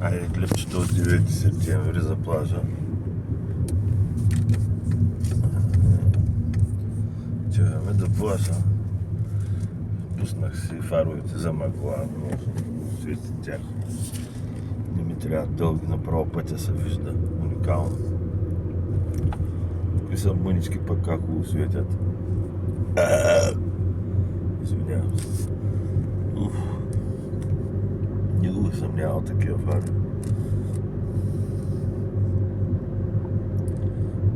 Айде клипчето от 9 септември за плажа. Чуваме до плажа. Пуснах си фаровете за мъгла, но свети тях. Не ми трябва дълги, направо пътя се вижда. Уникално. Какви са мънички пък как го светят. Извинявам се. Никога съм нямал такива фари.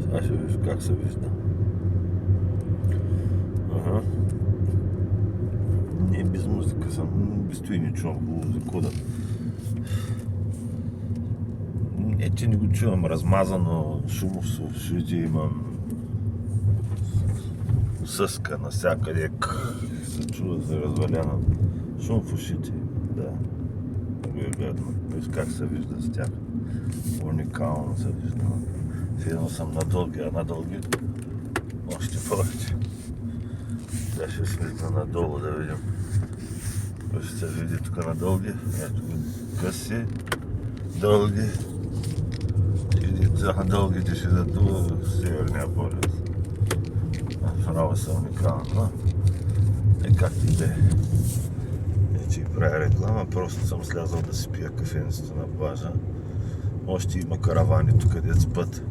Сега ще виж как се вижда. Ага. Не, без музика съм. Без той не чувам музику да. Не, че не го чувам размазано, шумов в ушите имам. Съска навсякъде. Се чува за разваляна. Шум в ушите, да. Много е гадно. Виж как се вижда с тях. Уникално се вижда. Седно съм на дълги, а на дълги още повече. Сега ще слизна надолу да видим. Ще се види тук на дълги. Ето го къси, дълги. И на дългите ще задува северния полюс. Право са уникално. И както и да е. Че правя реклама, просто съм слязал да си пия кафенцето на плажа. Още има каравани тук, където спят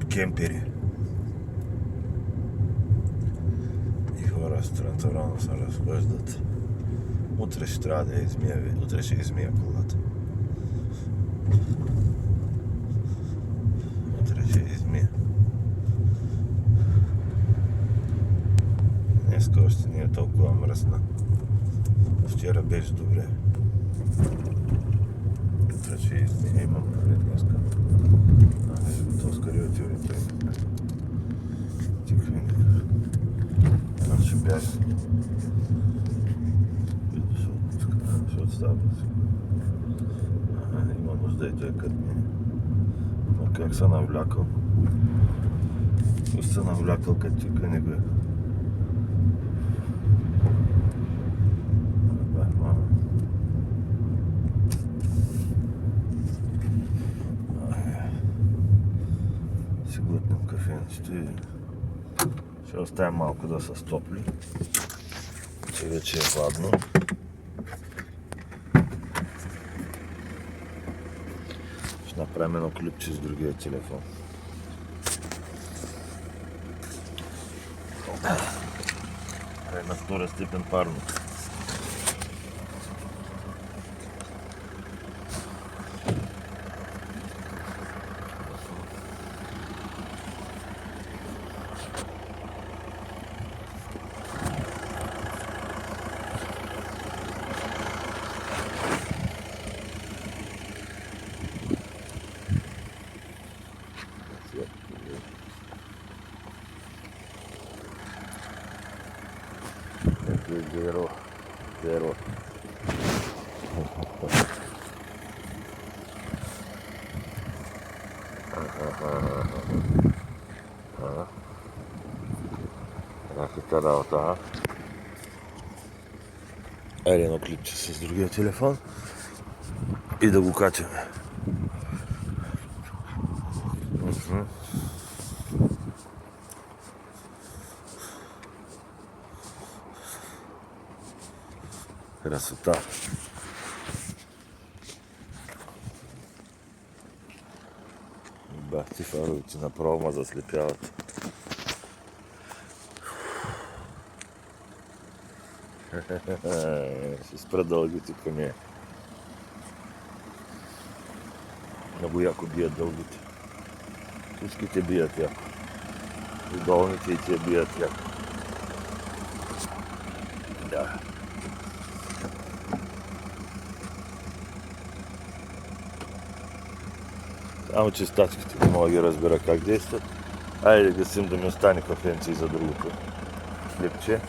кемпери. И хора сутринта рано се разхождат. Утре ще трябва да я измия, утре ще измия колата. Утре ще я измия. Днеска още не е толкова мръсна. Вчера беше добре. Утре ще измия, имам предвид днеска. То скорее отивайте. Тикви. Аз ще бях. Ще отстава. Има нужда и той кът ми. Но как се навлякал? Просто се навлякал като тика не го е. Си глътнем кафенцето и ще оставим малко да се стопли, че вече е хладно. Ще направим едно клипче с другия телефон. На втора степен парно. Zero. Каква работа, Айде едно клипче с другия телефон и да го качаме. Красота. Бах ти фаровете направо ма заслепяват. Ще спра дългите коне. Много яко бият дългите. Всичките бият яко. И долните и тия бият яко. Да. Само че стачките не мога да ги разбера как действат. Айде да гасим да ми остане кафенце и за другото клипче.